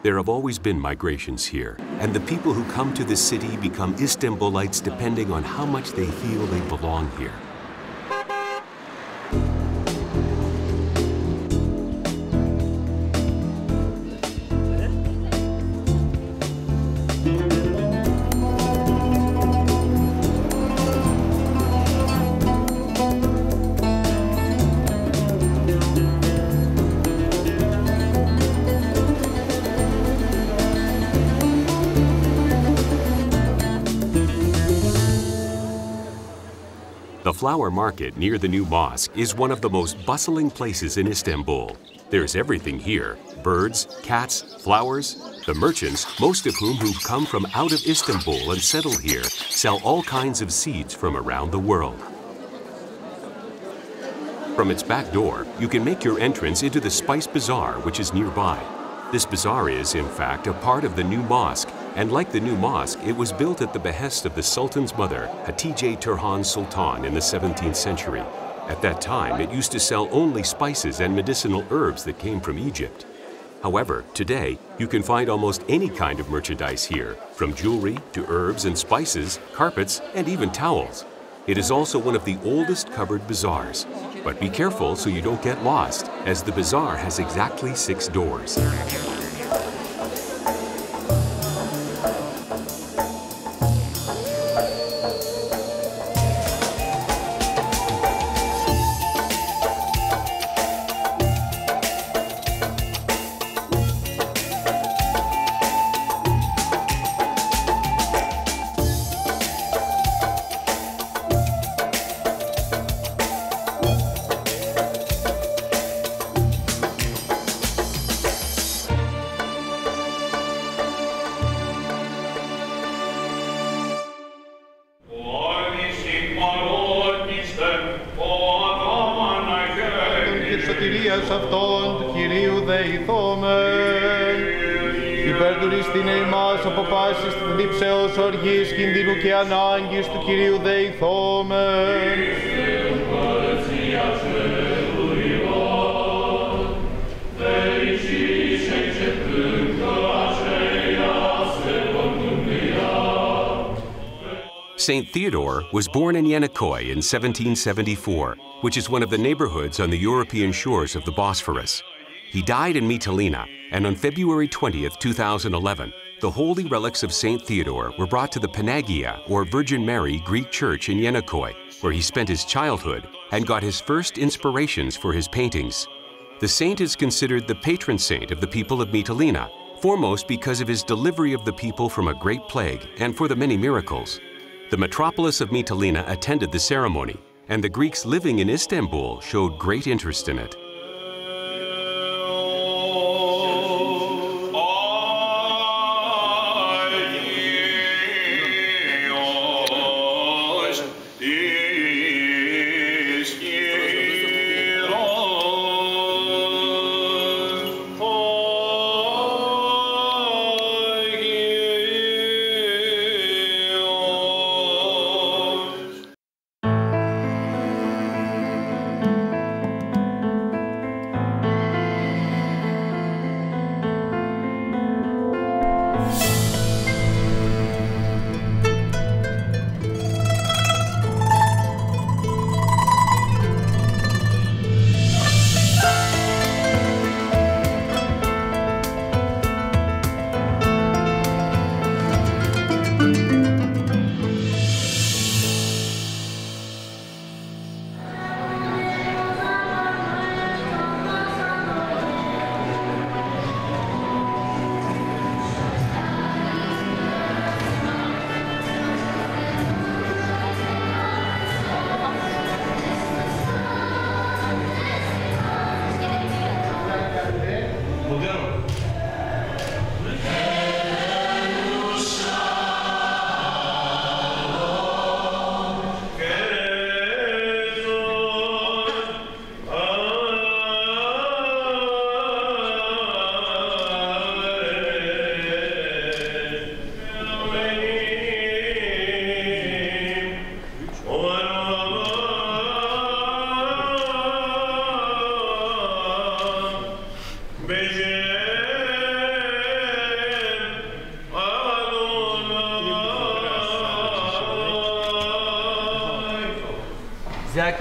There have always been migrations here, and the people who come to the city become Istanbulites depending on how much they feel they belong here. The flower market near the new mosque is one of the most bustling places in Istanbul. There's everything here: birds, cats, flowers. The merchants, most of whom who've come from out of Istanbul and settled here, sell all kinds of seeds from around the world. From its back door, you can make your entrance into the Spice Bazaar, which is nearby. This bazaar is, in fact, a part of the new mosque, and like the new mosque, it was built at the behest of the Sultan's mother, Hatice Turhan Sultan, in the 17th century. At that time, it used to sell only spices and medicinal herbs that came from Egypt. However, today, you can find almost any kind of merchandise here, from jewelry to herbs and spices, carpets, and even towels. It is also one of the oldest covered bazaars. But be careful so you don't get lost, as the bazaar has exactly 6 doors. Αυτόν του Κυρίου δεηθόμεν. Υπερτουρίστην εμάς από πάσης δίψεως οργής, κινδύνου και ανάγκης του Κυρίου δεηθόμεν. Saint Theodore was born in Yenikoi in 1774, which is one of the neighborhoods on the European shores of the Bosphorus. He died in Mytilene, and on February 20th, 2011, the holy relics of Saint Theodore were brought to the Panagia, or Virgin Mary, Greek church in Yenikoi, where he spent his childhood and got his first inspirations for his paintings. The saint is considered the patron saint of the people of Mytilene, foremost because of his delivery of the people from a great plague and for the many miracles. The metropolis of Mytilene attended the ceremony, and the Greeks living in Istanbul showed great interest in it.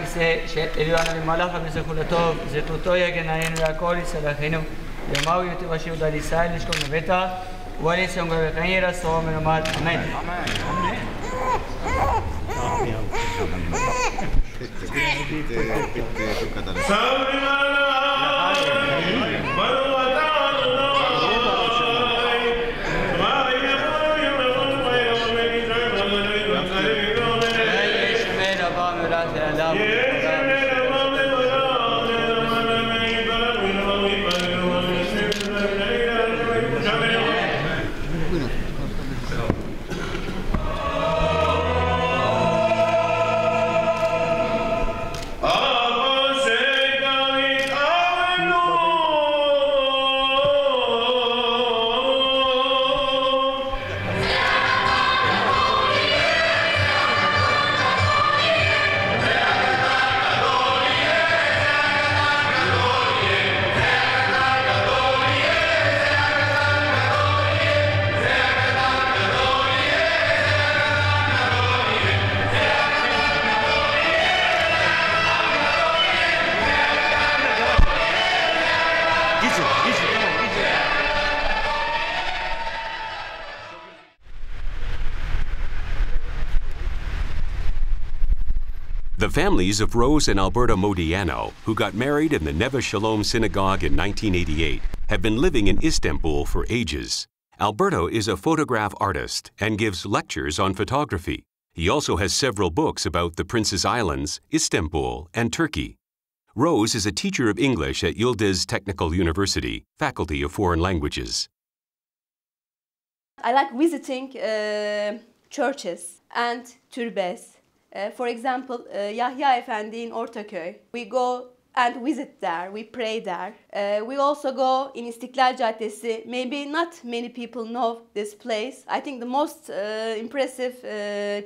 se eliana li malaha bi se kuletov ze tutoja ke na enu akori se la henu ya mau yuti vashi udali salish ko veta wali se ngwe kanyera so me mal amen The families of Rose and Alberto Modiano, who got married in the Neve Shalom Synagogue in 1988, have been living in Istanbul for ages. Alberto is a photograph artist and gives lectures on photography. He also has several books about the Princess Islands, Istanbul, and Turkey. Rose is a teacher of English at Yildiz Technical University, Faculty of Foreign Languages. I like visiting churches and türbes. For example, Yahya Efendi in Ortaköy. We go and visit there, we pray there. We also go in İstiklal Caddesi. Maybe not many people know this place. I think the most impressive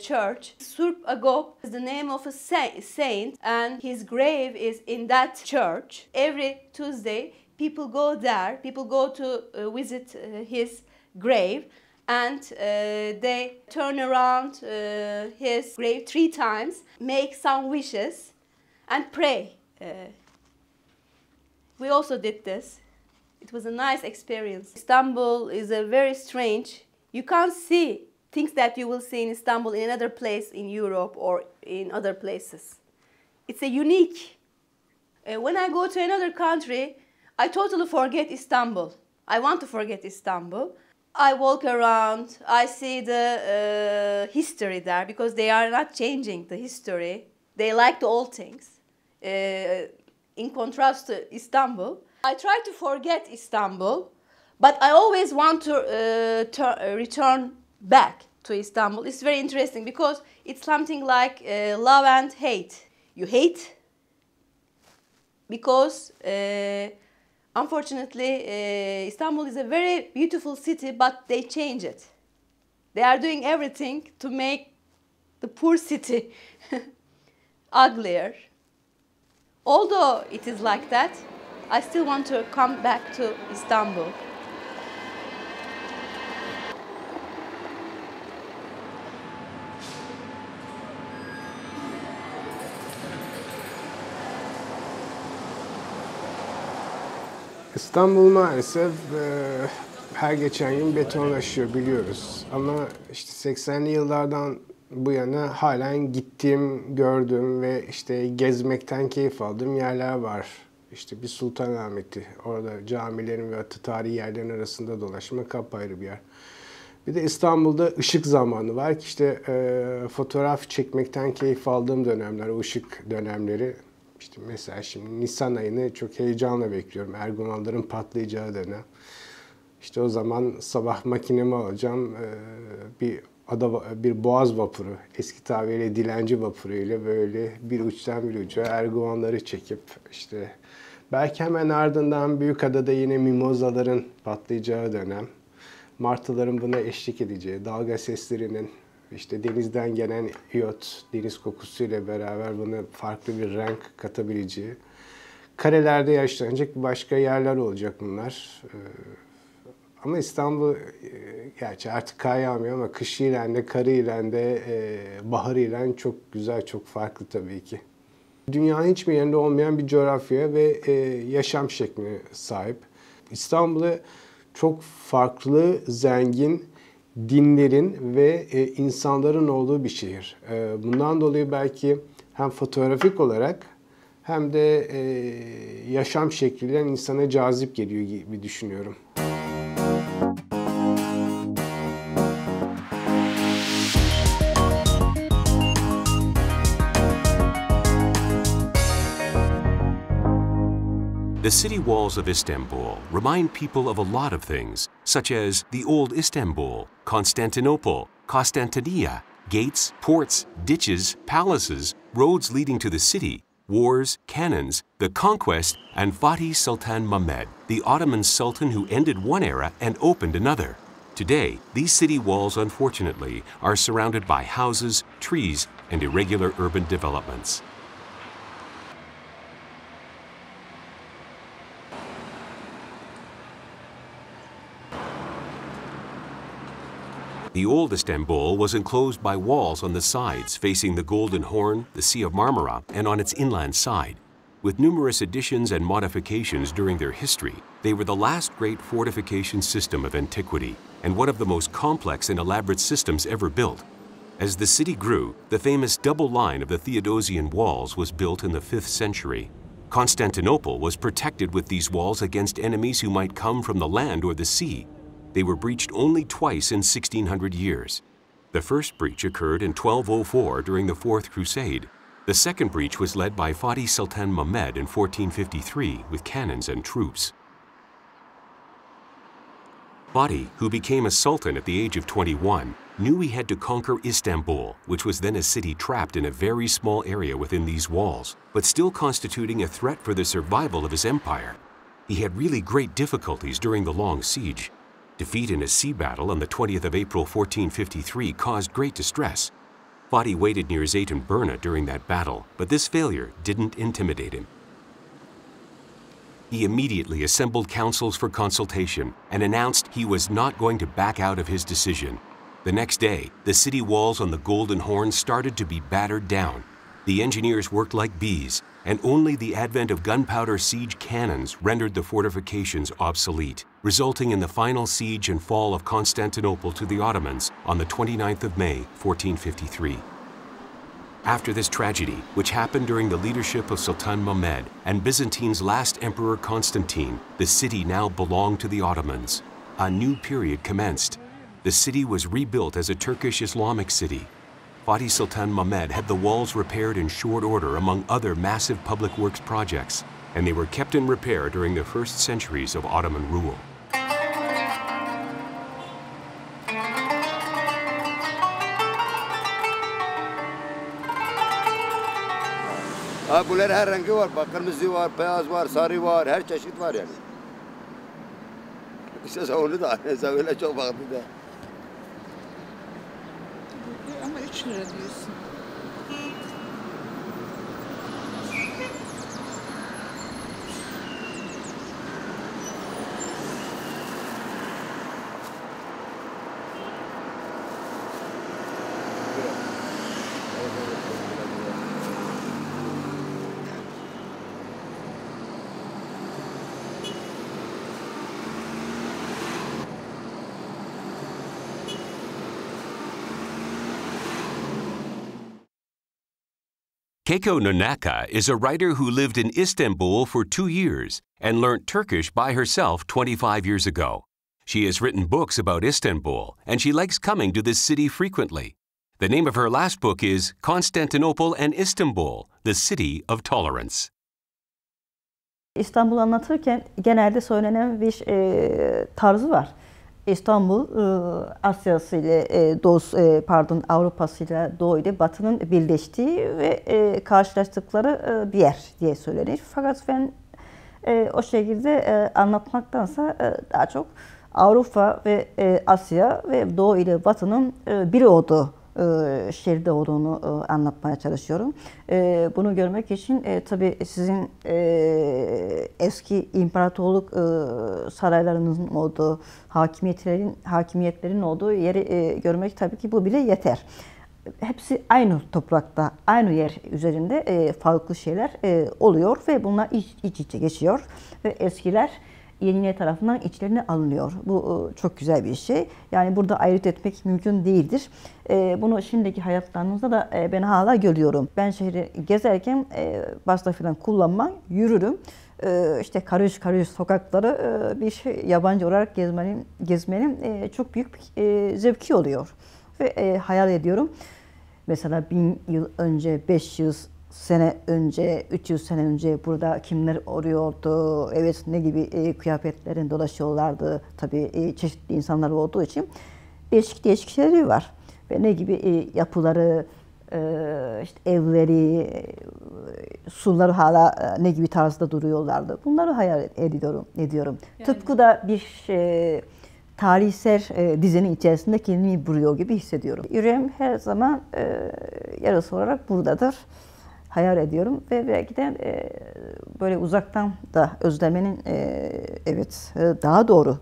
church. Surp Agop is the name of a saint and his grave is in that church. Every Tuesday people go there, people go to visit his grave. And they turn around his grave 3 times, make some wishes, and pray. We also did this. It was a nice experience. Istanbul is a very strange. You can't see things that you will see in Istanbul in another place in Europe or in other places. It's a unique. When I go to another country, I totally forget Istanbul. I want to forget Istanbul. I walk around, I see the history there because they are not changing the history. They like the old things. In contrast to Istanbul, I try to forget Istanbul, but I always want to return back to Istanbul. It's very interesting because it's something like love and hate. You hate because unfortunately, Istanbul is a very beautiful city, but they change it. They are doing everything to make the poor city uglier. Although it is like that, I still want to come back to Istanbul. İstanbul maalesef her geçen gün betonlaşıyor biliyoruz. Ama işte 80'li yıllardan bu yana halen gittiğim, gördüğüm ve işte gezmekten keyif aldığım yerler var. İşte bir Sultanahmet'i, orada camilerin ve tarihi yerlerin arasında dolaşmak apayrı bir yer. Bir de İstanbul'da ışık zamanı var ki işte fotoğraf çekmekten keyif aldığım dönemler, o ışık dönemleri. İşte mesela şimdi Nisan ayını çok heyecanla bekliyorum. Erguvanların patlayacağı dönem. İşte o zaman sabah makinemi alacağım. Bir boğaz vapuru, eski tabiriyle dilenci vapuru ile böyle bir uçtan bir uca Erguvanları çekip işte belki hemen ardından Büyükada'da yine mimozaların patlayacağı dönem. Martıların buna eşlik edeceği, dalga seslerinin İşte denizden gelen iyot, deniz kokusuyla beraber buna farklı bir renk katabileceği. Karelerde yaşlanacak başka yerler olacak bunlar. Ama İstanbul, gerçi artık kar yağmıyor ama kışıyla de, karıyla de, baharıyla çok güzel, çok farklı tabii ki. Dünyanın hiçbir yerinde olmayan bir coğrafya ve yaşam şekline sahip. İstanbul'u çok farklı, zengin dinlerin ve insanların olduğu bir şehir. Bundan dolayı belki hem fotoğrafik olarak hem de yaşam şekliyle insana cazip geliyor gibi düşünüyorum. The city walls of Istanbul remind people of a lot of things, such as the old Istanbul, Constantinople, Constantinia, gates, ports, ditches, palaces, roads leading to the city, wars, cannons, the conquest, and Fatih Sultan Mehmed, the Ottoman Sultan who ended one era and opened another. Today, these city walls, unfortunately, are surrounded by houses, trees, and irregular urban developments. The old Istanbul was enclosed by walls on the sides facing the Golden Horn, the Sea of Marmara, and on its inland side. With numerous additions and modifications during their history, they were the last great fortification system of antiquity and one of the most complex and elaborate systems ever built. As the city grew, the famous double line of the Theodosian Walls was built in the 5th century. Constantinople was protected with these walls against enemies who might come from the land or the sea. They were breached only twice in 1600 years. The first breach occurred in 1204 during the Fourth Crusade. The second breach was led by Fatih Sultan Mehmed in 1453 with cannons and troops. Fatih, who became a sultan at the age of 21, knew he had to conquer Istanbul, which was then a city trapped in a very small area within these walls, but still constituting a threat for the survival of his empire. He had really great difficulties during the long siege. Defeat in a sea battle on the 20th of April 1453 caused great distress. Fatih waited near Zeytinburnu during that battle, but this failure didn't intimidate him. He immediately assembled councils for consultation and announced he was not going to back out of his decision. The next day, the city walls on the Golden Horn started to be battered down. The engineers worked like bees, and only the advent of gunpowder siege cannons rendered the fortifications obsolete, resulting in the final siege and fall of Constantinople to the Ottomans on the 29th of May, 1453. After this tragedy, which happened during the leadership of Sultan Mehmed and Byzantine's last emperor Constantine, the city now belonged to the Ottomans. A new period commenced. The city was rebuilt as a Turkish Islamic city. Fatih Sultan Mehmed had the walls repaired in short order among other massive public works projects, and they were kept in repair during the first centuries of Ottoman rule. Bunlar her rengi var. Bak kırmızı var, beyaz var, sarı var, her çeşit var yani. İşte onu da öyle çok baktı da. Ama 3 lira diyorsun. Keiko Nonaka is a writer who lived in Istanbul for 2 years and learned Turkish by herself 25 years ago. She has written books about Istanbul, and she likes coming to this city frequently. The name of her last book is Constantinople and Istanbul, the City of Tolerance. İstanbul'u anlatırken genelde söylenen bir tarzı var. İstanbul, Asya'sı ile Avrupa'sı ile Doğu ile Batı'nın birleştiği ve karşılaştıkları bir yer diye söylenir. Fakat ben o şekilde anlatmaktansa daha çok Avrupa ve Asya ve Doğu ile Batı'nın bir olduğu şehirde olduğunu anlatmaya çalışıyorum. Bunu görmek için tabii sizin eski imparatorluk saraylarınızın olduğu, hakimiyetlerin olduğu yeri görmek tabii ki bu bile yeter. hepsi aynı toprakta, aynı yer üzerinde farklı şeyler oluyor ve bunlar iç içe geçiyor ve eskiler yeniler tarafından içlerine alınıyor. Bu çok güzel bir şey. Yani burada ayırt etmek mümkün değildir. Bunu şimdiki hayatlarımızda da ben hala görüyorum. Ben şehri gezerken basta falan kullanmam, yürürüm. İşte karış karış sokakları bir yabancı olarak gezmenin çok büyük bir zevki oluyor. Ve hayal ediyorum. Mesela 1000 yıl önce, 500 sene önce, 300 sene önce burada kimler oluyordu, evet ne gibi kıyafetlerin dolaşıyorlardı. Tabii çeşitli insanlar olduğu için değişik şeyleri var. Ve ne gibi yapıları, işte evleri, suları hala ne gibi tarzda duruyorlardı. Bunları hayal ediyorum. Yani. Tıpkı da bir tarihsel dizinin içerisinde kendimi buluyor gibi hissediyorum. Yüreğim her zaman yarısı olarak buradadır. Hayal ediyorum ve belki de böyle uzaktan da özlemenin evet daha doğru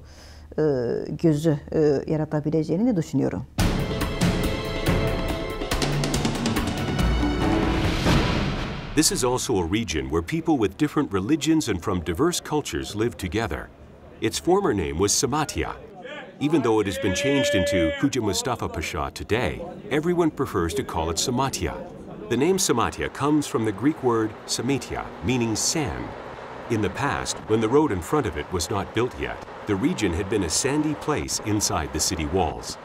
gözü yaratabileceğini de düşünüyorum. This is also a region where people with different religions and from diverse cultures live together. Its former name was Samatya. Even though it has been changed into Hoca Mustafa Pasha today, everyone prefers to call it Samatya. The name Samatya comes from the Greek word samatya, meaning sand. In the past, when the road in front of it was not built yet, the region had been a sandy place inside the city walls.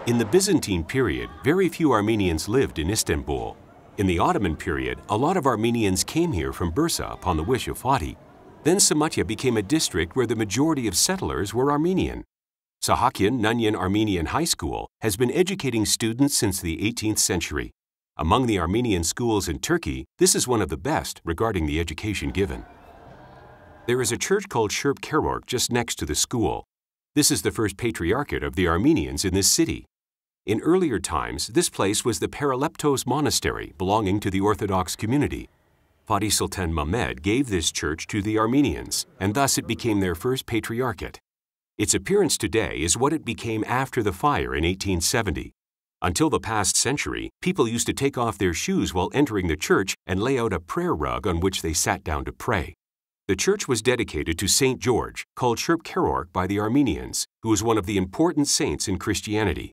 In the Byzantine period, very few Armenians lived in Istanbul. In the Ottoman period, a lot of Armenians came here from Bursa upon the wish of Fatih. Then Samatya became a district where the majority of settlers were Armenian. Sahakyan Nunyan Armenian High School has been educating students since the 18th century. Among the Armenian schools in Turkey, this is one of the best regarding the education given. There is a church called Shirp Kerork just next to the school. This is the first patriarchate of the Armenians in this city. In earlier times, this place was the Paraleptos Monastery belonging to the Orthodox community. Fatih Sultan Mehmed gave this church to the Armenians, and thus it became their first patriarchate. Its appearance today is what it became after the fire in 1870. Until the past century, people used to take off their shoes while entering the church and lay out a prayer rug on which they sat down to pray. The church was dedicated to Saint George, called Shirp Kerork by the Armenians, who was one of the important saints in Christianity.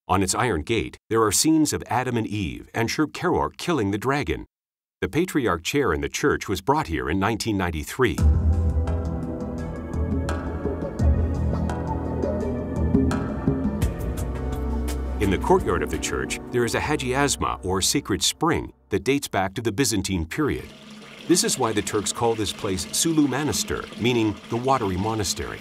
On its iron gate, there are scenes of Adam and Eve and Shirp Kerork killing the dragon. The patriarch chair in the church was brought here in 1993. In the courtyard of the church, there is a hagiasma, or sacred spring, that dates back to the Byzantine period. This is why the Turks call this place Sulu Manastır, meaning the watery monastery.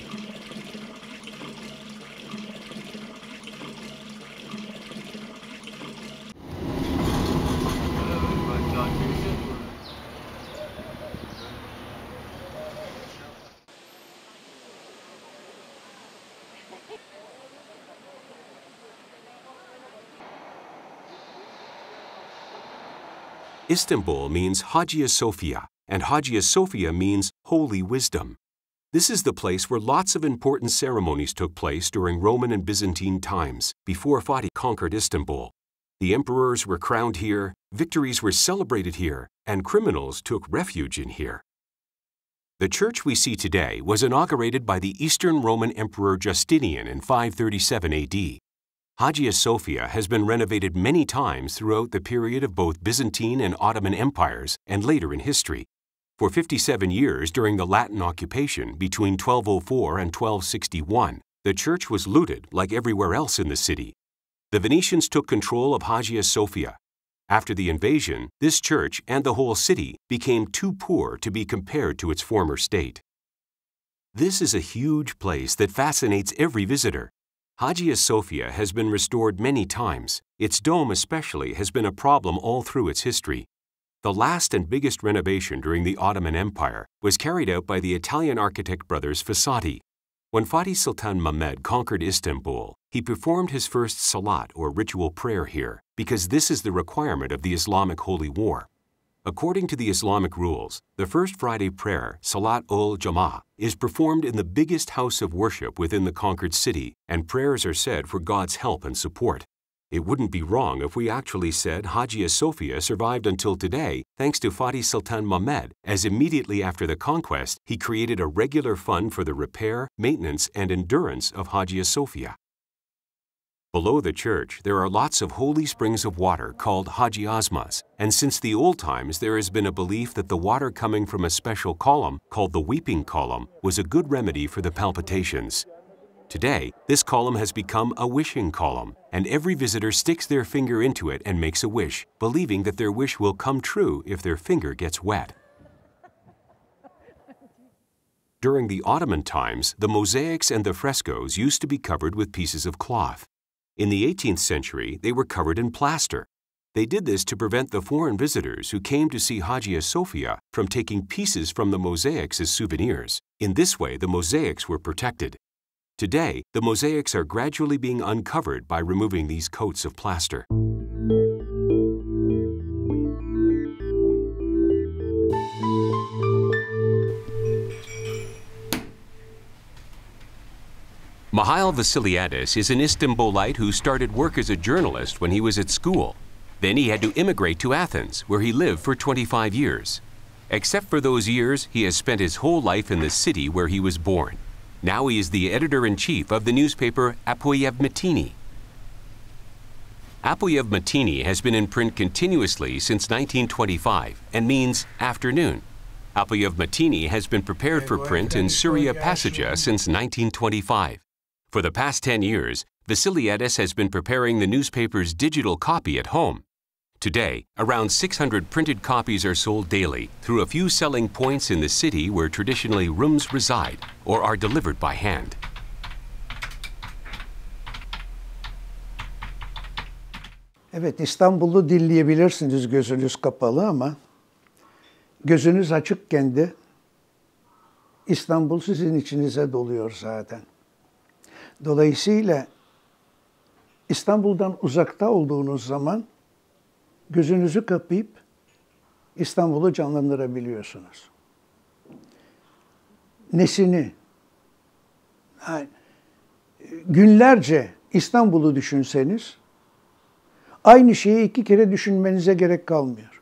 Istanbul means Hagia Sophia, and Hagia Sophia means holy wisdom. This is the place where lots of important ceremonies took place during Roman and Byzantine times, before Fatih conquered Istanbul. The emperors were crowned here, victories were celebrated here, and criminals took refuge in here. The church we see today was inaugurated by the Eastern Roman Emperor Justinian in 537 AD. Hagia Sophia has been renovated many times throughout the period of both Byzantine and Ottoman empires and later in history. For 57 years during the Latin occupation between 1204 and 1261, the church was looted like everywhere else in the city. The Venetians took control of Hagia Sophia. After the invasion, this church and the whole city became too poor to be compared to its former state. This is a huge place that fascinates every visitor. Hagia Sophia has been restored many times. Its dome especially has been a problem all through its history. The last and biggest renovation during the Ottoman Empire was carried out by the Italian architect brothers Fossati. When Fatih Sultan Mehmed conquered Istanbul, he performed his first salat or ritual prayer here because this is the requirement of the Islamic Holy War. According to the Islamic rules, the first Friday prayer, Salat ul-Jama'ah, is performed in the biggest house of worship within the conquered city, and prayers are said for God's help and support. It wouldn't be wrong if we actually said Hagia Sophia survived until today thanks to Fatih Sultan Mehmed, as immediately after the conquest, he created a regular fund for the repair, maintenance, and endurance of Hagia Sophia. Below the church, there are lots of holy springs of water called Hagi Asmas, and since the old times there has been a belief that the water coming from a special column, called the Weeping Column, was a good remedy for the palpitations. Today, this column has become a wishing column, and every visitor sticks their finger into it and makes a wish, believing that their wish will come true if their finger gets wet. During the Ottoman times, the mosaics and the frescoes used to be covered with pieces of cloth. In the 18th century, they were covered in plaster. They did this to prevent the foreign visitors who came to see Hagia Sophia from taking pieces from the mosaics as souvenirs. In this way, the mosaics were protected. Today, the mosaics are gradually being uncovered by removing these coats of plaster. Mihail Vasiliadis is an Istanbulite who started work as a journalist when he was at school. Then he had to immigrate to Athens, where he lived for 25 years. Except for those years, he has spent his whole life in the city where he was born. Now he is the editor-in-chief of the newspaper Appoyevmetini. Appoyevmetini has been in print continuously since 1925 and means afternoon. Appoyevmetini has been prepared for print in Surya Passages since 1925. For the past 10 years, Vasiliadis has been preparing the newspaper's digital copy at home. Today, around 600 printed copies are sold daily through a few selling points in the city where traditionally rooms reside or are delivered by hand. Evet, İstanbul'u dinleyebilirsiniz gözünüz kapalı ama gözünüz açıkken de İstanbul sizin içinize doluyor zaten. Dolayısıyla İstanbul'dan uzakta olduğunuz zaman gözünüzü kapayıp İstanbul'u canlandırabiliyorsunuz. Nesini? Yani günlerce İstanbul'u düşünseniz aynı şeyi 2 kere düşünmenize gerek kalmıyor.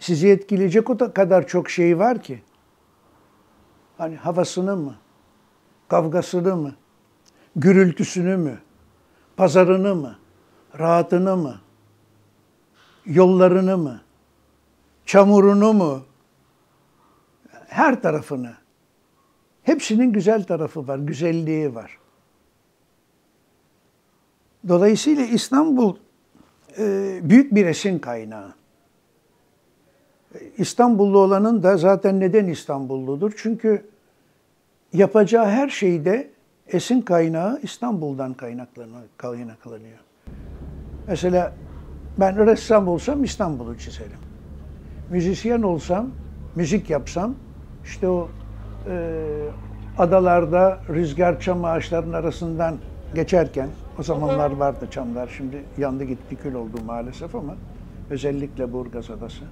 Sizi etkileyecek o kadar çok şey var ki. Hani havasını mı? Kavgasını mı? Gürültüsünü mü? Pazarını mı? Rahatını mı? Yollarını mı? Çamurunu mu? Her tarafını. Hepsinin güzel tarafı var, güzelliği var. Dolayısıyla İstanbul büyük bir esin kaynağı. İstanbullu olanın da zaten neden İstanbulludur? Çünkü yapacağı her şeyde esin kaynağı İstanbul'dan kaynaklanıyor. Mesela ben ressam olsam İstanbul'u çizerim. Müzisyen olsam, müzik yapsam, işte o adalarda rüzgar çam ağaçlarının arasından geçerken, o zamanlar vardı çamlar, şimdi yandı gitti kül oldu maalesef ama özellikle Burgaz Adası.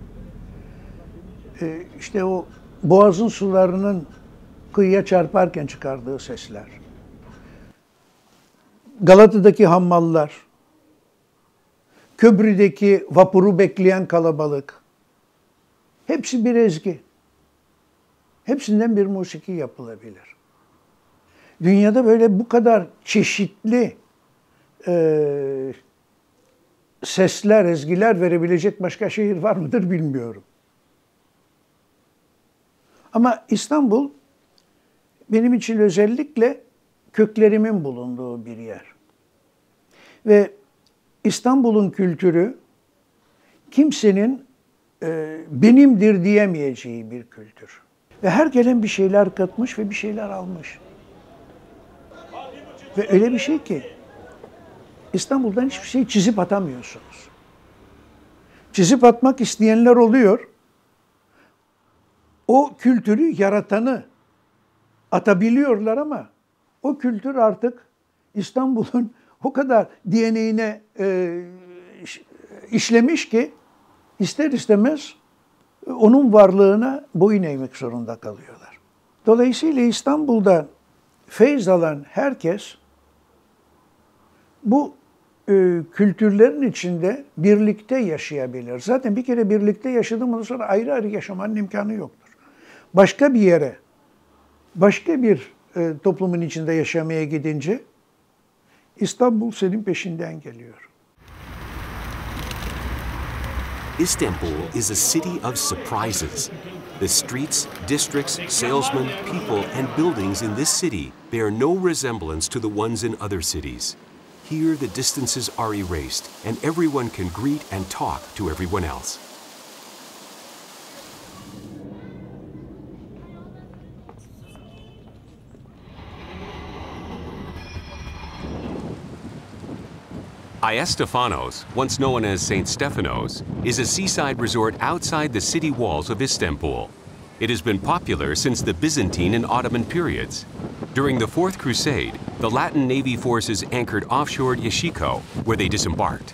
İşte o boğazın sularının kıyıya çarparken çıkardığı sesler. Galata'daki hammallar, Köprü'deki vapuru bekleyen kalabalık. Hepsi bir ezgi. Hepsinden bir musiki yapılabilir. Dünyada böyle bu kadar çeşitli sesler, ezgiler verebilecek başka şehir var mıdır bilmiyorum. Ama İstanbul benim için özellikle köklerimin bulunduğu bir yer. Ve İstanbul'un kültürü kimsenin benimdir diyemeyeceği bir kültür. Ve her gelen bir şeyler katmış ve bir şeyler almış. Ve öyle bir şey ki İstanbul'dan hiçbir şey çizip atamıyorsunuz. Çizip atmak isteyenler oluyor. O kültürü yaratanı atabiliyorlar ama o kültür artık İstanbul'un o kadar DNA'ine işlemiş ki ister istemez onun varlığına boyun eğmek zorunda kalıyorlar. Dolayısıyla İstanbul'da feyz alan herkes bu kültürlerin içinde birlikte yaşayabilir. Zaten bir kere birlikte yaşadığımız sonra ayrı ayrı yaşamanın imkanı yoktur. Başka bir yere, başka bir toplumun içinde yaşamaya gidince İstanbul senin peşinden geliyor. Istanbul is a city of surprises. The streets, districts, salesmen, people, and buildings in this city bear no resemblance to the ones in other cities. Here, the distances are erased, and everyone can greet and talk to everyone else. Iastefanos, once known as St. Stephanos, is a seaside resort outside the city walls of Istanbul. It has been popular since the Byzantine and Ottoman periods. During the Fourth Crusade, the Latin Navy forces anchored offshore Yeşilköy, where they disembarked.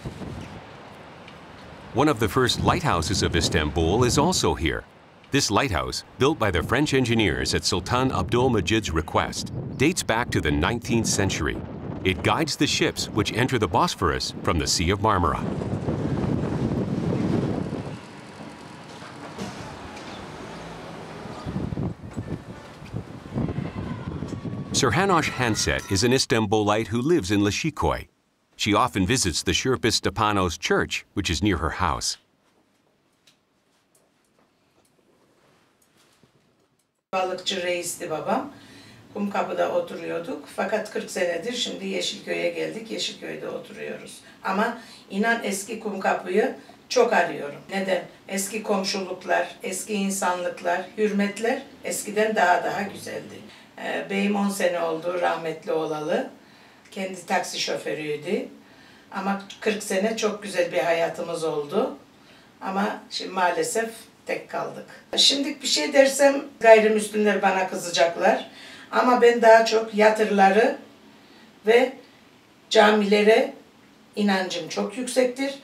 One of the first lighthouses of Istanbul is also here. This lighthouse, built by the French engineers at Sultan Abdülmecit's request, dates back to the 19th century. It guides the ships which enter the Bosphorus from the Sea of Marmara. Sirhanosh Hanset is an Istanbulite who lives in Yeşilköy. She often visits the Şerpis Stepanos church, which is near her house. Balıkçı reisti babam. Kumkapı'da oturuyorduk. Fakat 40 senedir şimdi Yeşilköy'e geldik. Yeşilköy'de oturuyoruz. Ama inan eski Kumkapı'yı çok arıyorum. Neden? Eski komşuluklar, eski insanlıklar, hürmetler eskiden daha güzeldi. Beyim 10 sene oldu rahmetli olalı. Kendi taksi şoförüydü. Ama 40 sene çok güzel bir hayatımız oldu. Ama şimdi maalesef tek kaldık. Şimdi bir şey dersem gayrimüslimler bana kızacaklar. Ama ben daha çok yatırları ve camilere inancım çok yüksektir.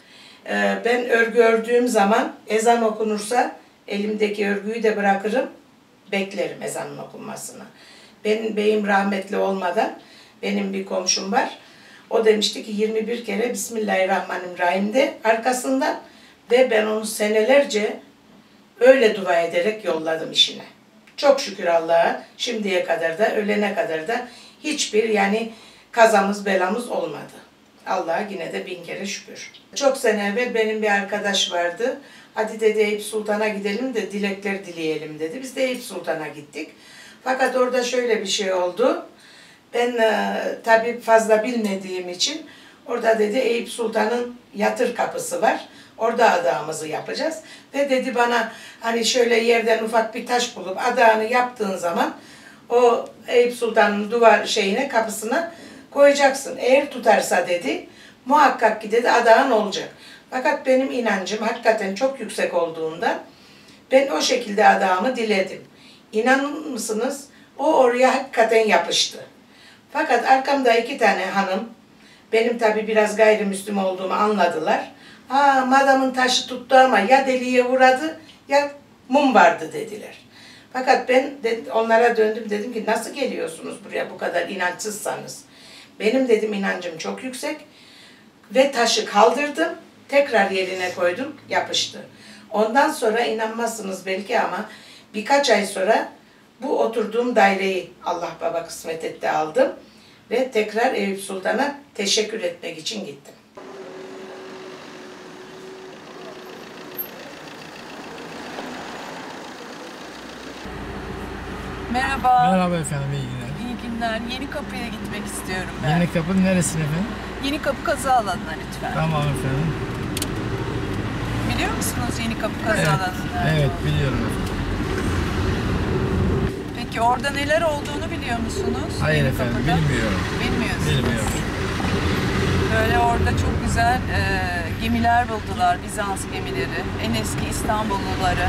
Ben örgü ördüğüm zaman ezan okunursa elimdeki örgüyü de bırakırım, beklerim ezanın okunmasını. Benim beyim rahmetli olmadan benim bir komşum var. O demişti ki 21 kere Bismillahirrahmanirrahim de arkasından ve ben onu senelerce öyle dua ederek yolladım işine. Çok şükür Allah'a şimdiye kadar da ölene kadar da hiçbir kazamız belamız olmadı. Allah'a yine de 1000 kere şükür. Çok sene evvel benim bir arkadaş vardı. Hadi dedi Eyüp Sultan'a gidelim de dilekler dileyelim dedi. Biz de Eyüp Sultan'a gittik. Fakat orada şöyle bir şey oldu. Ben tabii fazla bilmediğim için orada dedi Eyüp Sultan'ın yatır kapısı var. Orada adağımızı yapacağız. Ve dedi bana hani şöyle yerden ufak bir taş bulup adağını yaptığın zaman o Eyüp Sultan'ın duvar kapısına koyacaksın. Eğer tutarsa dedi muhakkak ki dedi adağın olacak. Fakat benim inancım hakikaten çok yüksek olduğundan ben o şekilde adağımı diledim. İnanır mısınız? O oraya hakikaten yapıştı. Fakat arkamda 2 tane hanım benim tabii biraz gayrimüslim olduğumu anladılar. Madamın taşı tuttu ama ya deliğe uğradı ya mum vardı dediler. Fakat ben onlara döndüm dedim ki nasıl geliyorsunuz buraya bu kadar inançsızsanız. Benim dedim inancım çok yüksek ve taşı kaldırdım tekrar yerine koydum yapıştı. Ondan sonra inanmazsınız belki ama birkaç ay sonra bu oturduğum daireyi Allah baba kısmet etti aldım ve tekrar Eyüp Sultan'a teşekkür etmek için gittim. Merhaba. Merhaba efendim, iyi günler. İyi günler. Yenikapı'ya gitmek istiyorum ben. Yenikapı'nın neresine efendim? Yenikapı kaza alanına lütfen. Tamam efendim. Biliyor musunuz Yenikapı kaza alanını? Evet, biliyorum efendim. Peki orada neler olduğunu biliyor musunuz? Hayır efendim, bilmiyorum. Bilmiyorsunuz. Bilmiyorum. Böyle orada çok güzel gemiler buldular, Bizans gemileri. En eski İstanbulluları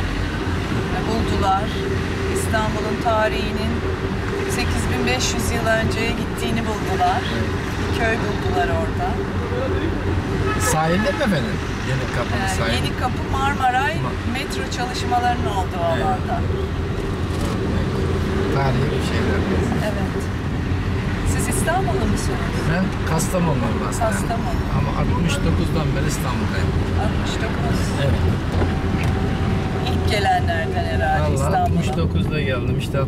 buldular. İstanbul'un tarihinin 8500 yıl önceye gittiğini buldular. Bir köy buldular orada. Sahilde mi efendim? Yenikapı'nın sahili. Yenikapı Marmaray metro çalışmalarının olduğu alanda. Tarihi bir şeyler. Evet. Siz İstanbullu musunuz? Ben Kastamonluyum aslında. Kastamonu. Ama 69'dan beri İstanbul'dayım. 69. Evet. İlk gelenlerden herhalde Allah İstanbul'a. 69'da geldim. İşte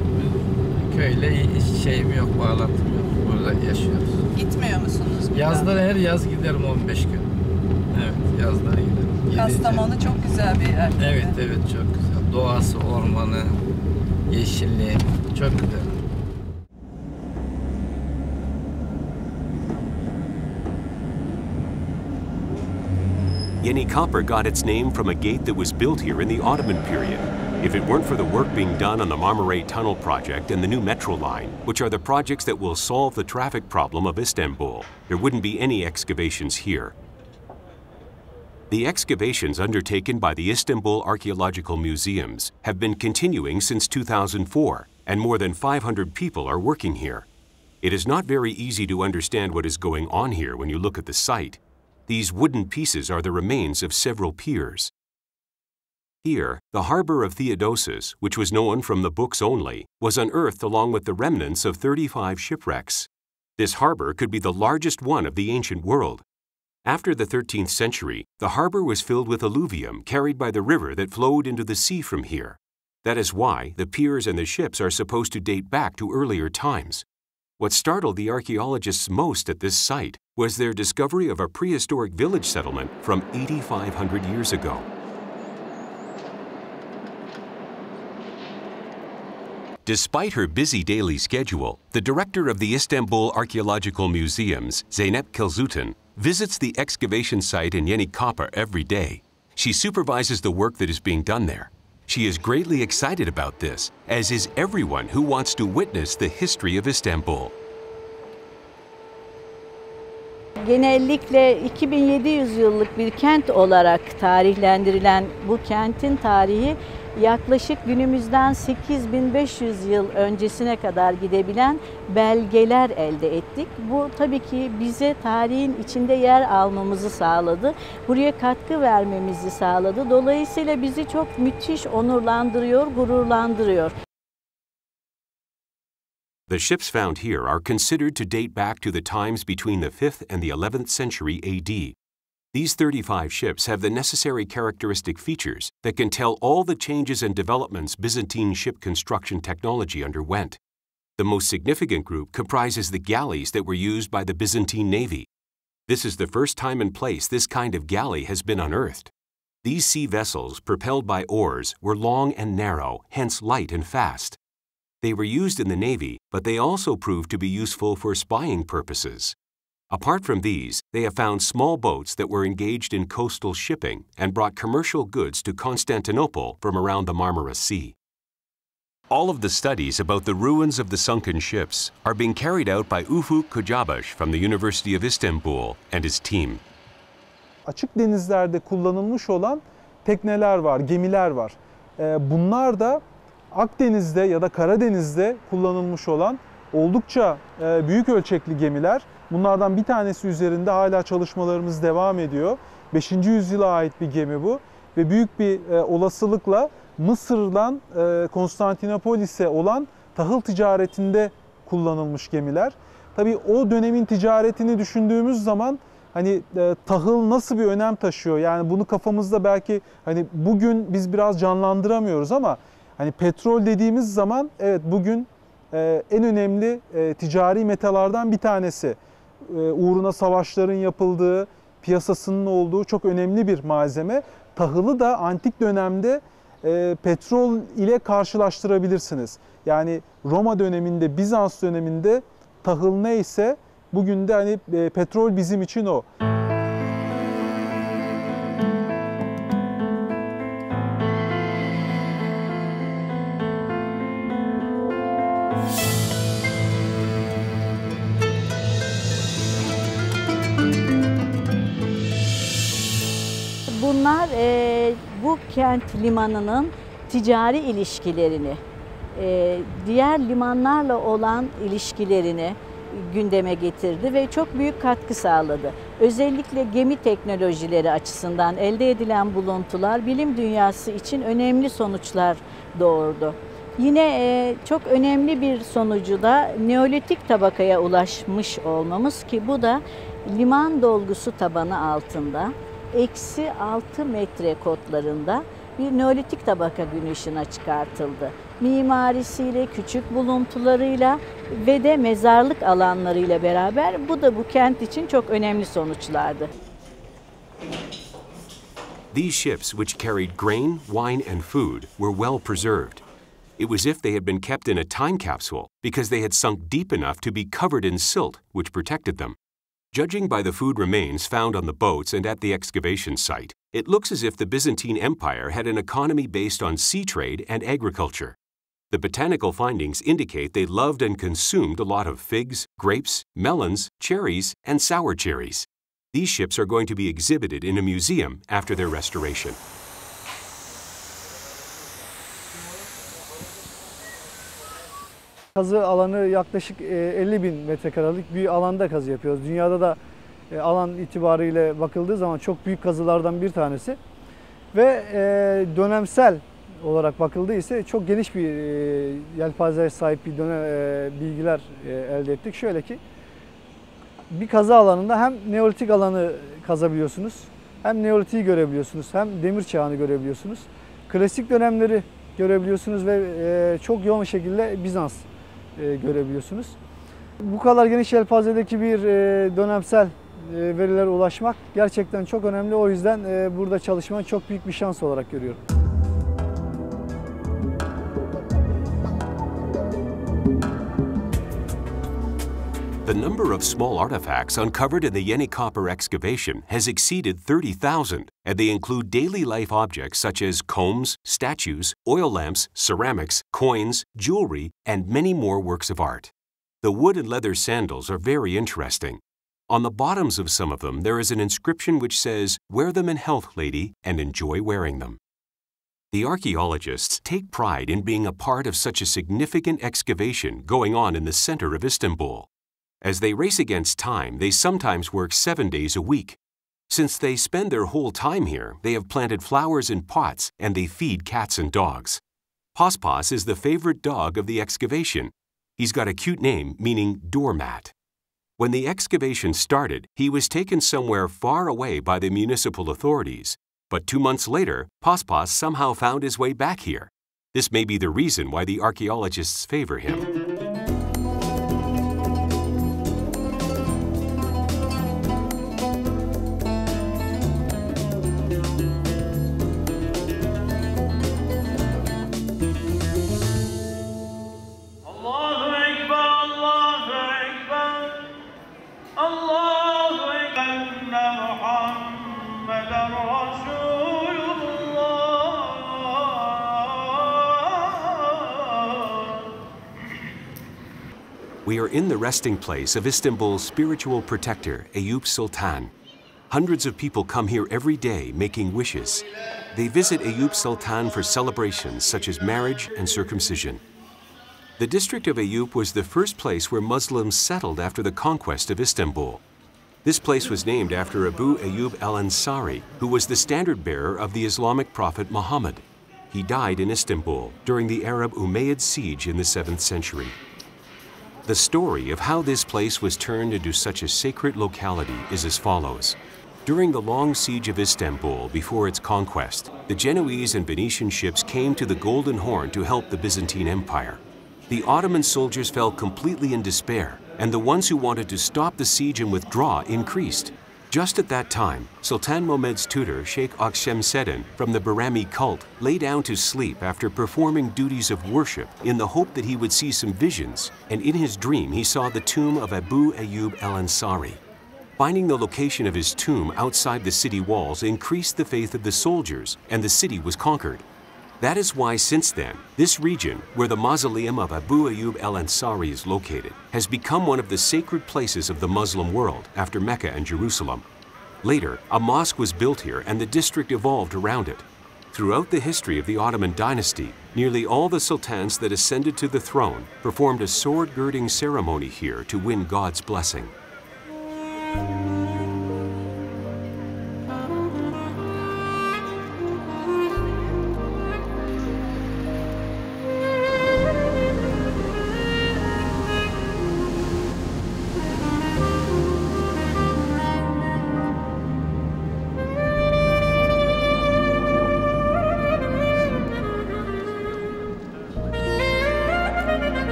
köyle hiç şeyim yok, bağlantım yok. Burada yaşıyoruz. Gitmiyor musunuz? Yazları her yaz giderim 15 gün. Evet, yazları giderim. Kastamonu çok güzel bir yer. Evet, evet çok güzel. Doğası, ormanı, yeşilliği çok güzel. Yeni Kapı got its name from a gate that was built here in the Ottoman period. If it weren't for the work being done on the Marmaray Tunnel project and the new metro line, which are the projects that will solve the traffic problem of Istanbul, there wouldn't be any excavations here. The excavations undertaken by the Istanbul Archaeological Museums have been continuing since 2004, and more than 500 people are working here. It is not very easy to understand what is going on here when you look at the site. These wooden pieces are the remains of several piers. Here, the harbor of Theodosius, which was known from the books only, was unearthed along with the remnants of 35 shipwrecks. This harbor could be the largest one of the ancient world. After the 13th century, the harbor was filled with alluvium carried by the river that flowed into the sea from here. That is why the piers and the ships are supposed to date back to earlier times. What startled the archaeologists most at this site was their discovery of a prehistoric village settlement from 8,500 years ago. Despite her busy daily schedule, the director of the Istanbul Archaeological Museums, Zeynep Kilzutan, visits the excavation site in Yeni Kapı every day. She supervises the work that is being done there. She is greatly excited about this, as is everyone who wants to witness the history of Istanbul. Genellikle 2700 yıllık bir kent olarak tarihlendirilen bu kentin tarihi yaklaşık günümüzden 8500 yıl öncesine kadar gidebilen belgeler elde ettik. Bu tabii ki bize tarihin içinde yer almamızı sağladı. Buraya katkı vermemizi sağladı. Dolayısıyla bizi çok müthiş onurlandırıyor, gururlandırıyor. The ships found here are considered to date back to the times between the 5th and the 11th century AD. These 35 ships have the necessary characteristic features that can tell all the changes and developments Byzantine ship construction technology underwent. The most significant group comprises the galleys that were used by the Byzantine Navy. This is the first time and place this kind of galley has been unearthed. These sea vessels, propelled by oars, were long and narrow, hence light and fast. They were used in the Navy, but they also proved to be useful for spying purposes. Apart from these, they have found small boats that were engaged in coastal shipping and brought commercial goods to Constantinople from around the Marmara Sea. All of the studies about the ruins of the sunken ships are being carried out by Ufuk Kocabaş from the University of Istanbul and his team. Açık denizlerde kullanılmış olan tekneler var, gemiler var. Bunlar da Akdeniz'de ya da Karadeniz'de kullanılmış olan oldukça büyük ölçekli gemiler. Bunlardan bir tanesi üzerinde hala çalışmalarımız devam ediyor. 5. yüzyıla ait bir gemi bu ve büyük bir olasılıkla Mısır'dan Konstantinopolis'e olan tahıl ticaretinde kullanılmış gemiler. Tabii o dönemin ticaretini düşündüğümüz zaman hani tahıl nasıl bir önem taşıyor? Yani bunu kafamızda belki hani bugün biz biraz canlandıramıyoruz ama hani petrol dediğimiz zaman evet bugün en önemli ticari metalardan bir tanesi. Uğruna savaşların yapıldığı, piyasasının olduğu çok önemli bir malzeme. Tahılı da antik dönemde petrol ile karşılaştırabilirsiniz. Yani Roma döneminde, Bizans döneminde tahıl neyse bugün de hani petrol bizim için o. Bunlar bu kent limanının ticari ilişkilerini, diğer limanlarla olan ilişkilerini gündeme getirdi ve çok büyük katkı sağladı. Özellikle gemi teknolojileri açısından elde edilen buluntular bilim dünyası için önemli sonuçlar doğurdu. Yine çok önemli bir sonucu da Neolitik tabakaya ulaşmış olmamız ki bu da liman dolgusu tabanı altında -6 metre kotlarında bir Neolitik tabaka gün ışığına çıkartıldı. Mimarisiyle, küçük buluntularıyla ve de mezarlık alanlarıyla beraber bu da bu kent için çok önemli sonuçlardı. These ships, which carried grain, wine, and food, were well preserved. It was as if they had been kept in a time capsule because they had sunk deep enough to be covered in silt, which protected them. Judging by the food remains found on the boats and at the excavation site, it looks as if the Byzantine Empire had an economy based on sea trade and agriculture. The botanical findings indicate they loved and consumed a lot of figs, grapes, melons, cherries, and sour cherries. These ships are going to be exhibited in a museum after their restoration. Kazı alanı yaklaşık 50.000 metrekarelik bir alanda kazı yapıyoruz. Dünyada da alan itibariyle bakıldığı zaman çok büyük kazılardan bir tanesi. Ve dönemsel olarak bakıldığı ise çok geniş bir yelpazeye sahip bir bilgiler elde ettik. Şöyle ki bir kazı alanında hem Neolitik alanı kazabiliyorsunuz, hem Neolitik'i görebiliyorsunuz, hem demir çağını görebiliyorsunuz. Klasik dönemleri görebiliyorsunuz ve çok yoğun şekilde Bizans görebiliyorsunuz. Bu kadar geniş yelpazedeki bir dönemsel verilere ulaşmak gerçekten çok önemli. O yüzden burada çalışmayı çok büyük bir şans olarak görüyorum. The number of small artifacts uncovered in the Yeni Kapı excavation has exceeded 30,000, and they include daily life objects such as combs, statues, oil lamps, ceramics, coins, jewelry, and many more works of art. The wood and leather sandals are very interesting. On the bottoms of some of them, there is an inscription which says, "Wear them in health, lady, and enjoy wearing them." The archaeologists take pride in being a part of such a significant excavation going on in the center of Istanbul. As they race against time, they sometimes work 7 days a week. Since they spend their whole time here, they have planted flowers in pots and they feed cats and dogs. Paspas is the favorite dog of the excavation. He's got a cute name meaning doormat. When the excavation started, he was taken somewhere far away by the municipal authorities. But 2 months later, Paspas somehow found his way back here. This may be the reason why the archaeologists favor him. We are in the resting place of Istanbul's spiritual protector, Eyüp Sultan. Hundreds of people come here every day making wishes. They visit Eyüp Sultan for celebrations such as marriage and circumcision. The district of Eyüp was the first place where Muslims settled after the conquest of Istanbul. This place was named after Abu Ayyub al-Ansari, who was the standard bearer of the Islamic prophet Muhammad. He died in Istanbul during the Arab Umayyad siege in the 7th century. The story of how this place was turned into such a sacred locality is as follows. During the long siege of Istanbul before its conquest, the Genoese and Venetian ships came to the Golden Horn to help the Byzantine Empire. The Ottoman soldiers fell completely in despair, and the ones who wanted to stop the siege and withdraw increased. Just at that time, Sultan Mehmed's tutor, Sheikh Akşemseddin, from the Barami cult, lay down to sleep after performing duties of worship in the hope that he would see some visions, and in his dream he saw the tomb of Abu Ayyub al-Ansari. Finding the location of his tomb outside the city walls increased the faith of the soldiers, and the city was conquered. That is why since then, this region, where the mausoleum of Abu Ayyub al-Ansari is located, has become one of the sacred places of the Muslim world after Mecca and Jerusalem. Later, a mosque was built here and the district evolved around it. Throughout the history of the Ottoman dynasty, nearly all the sultans that ascended to the throne performed a sword-girding ceremony here to win God's blessing.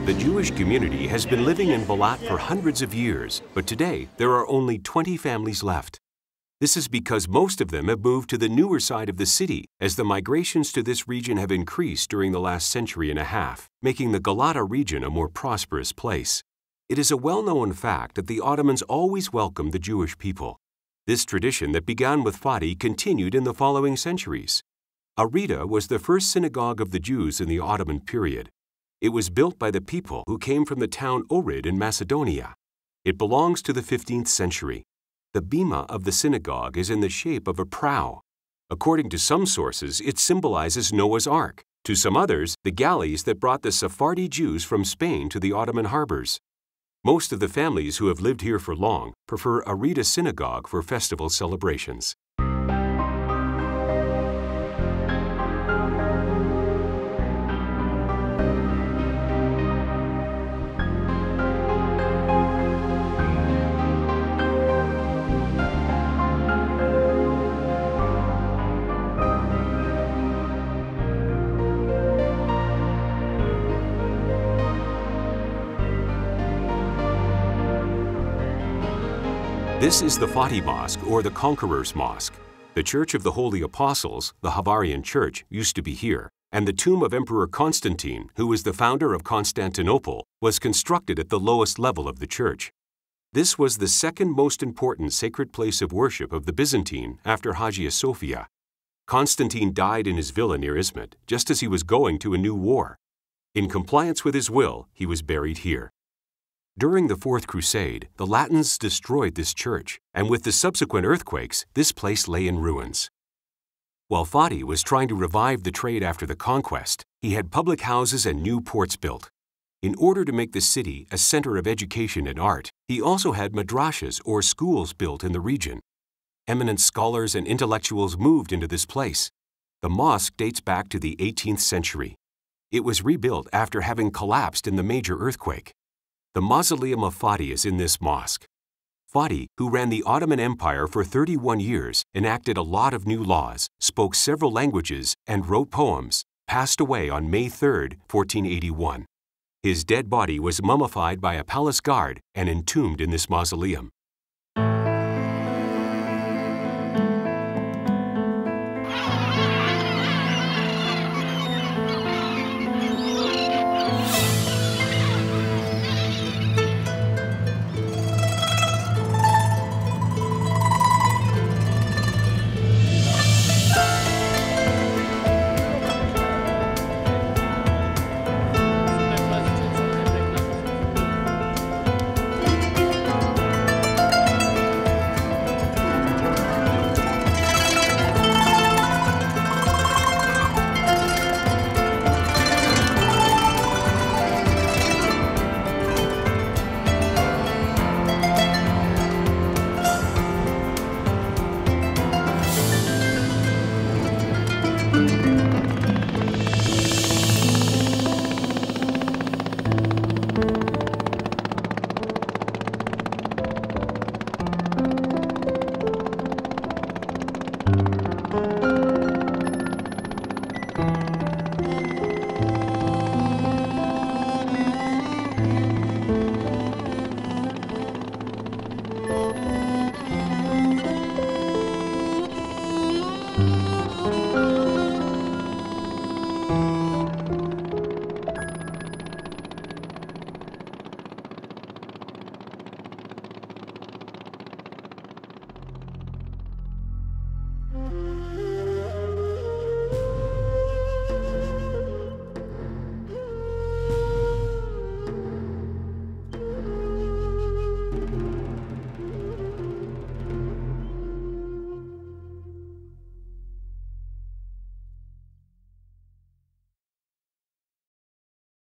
The Jewish community has been living in Balat for hundreds of years, but today there are only 20 families left. This is because most of them have moved to the newer side of the city, as the migrations to this region have increased during the last century and a half, making the Galata region a more prosperous place. It is a well-known fact that the Ottomans always welcomed the Jewish people. This tradition that began with Fatih continued in the following centuries. Arita was the first synagogue of the Jews in the Ottoman period. It was built by the people who came from the town Ohrid in Macedonia. It belongs to the 15th century. The bima of the synagogue is in the shape of a prow. According to some sources, it symbolizes Noah's Ark. To some others, the galleys that brought the Sephardi Jews from Spain to the Ottoman harbors. Most of the families who have lived here for long prefer Arita Synagogue for festival celebrations. This is the Fatih Mosque, or the Conqueror's Mosque. The Church of the Holy Apostles, the Havarian Church, used to be here, and the tomb of Emperor Constantine, who was the founder of Constantinople, was constructed at the lowest level of the church. This was the second most important sacred place of worship of the Byzantine after Hagia Sophia. Constantine died in his villa near Izmit, just as he was going to a new war. In compliance with his will, he was buried here. During the Fourth Crusade, the Latins destroyed this church, and with the subsequent earthquakes, this place lay in ruins. While Fatih was trying to revive the trade after the conquest, he had public houses and new ports built. In order to make the city a center of education and art, he also had madrasas or schools built in the region. Eminent scholars and intellectuals moved into this place. The mosque dates back to the 18th century. It was rebuilt after having collapsed in the major earthquake. The mausoleum of Fatih is in this mosque. Fatih, who ran the Ottoman Empire for 31 years, enacted a lot of new laws, spoke several languages, and wrote poems, passed away on May 3, 1481. His dead body was mummified by a palace guard and entombed in this mausoleum.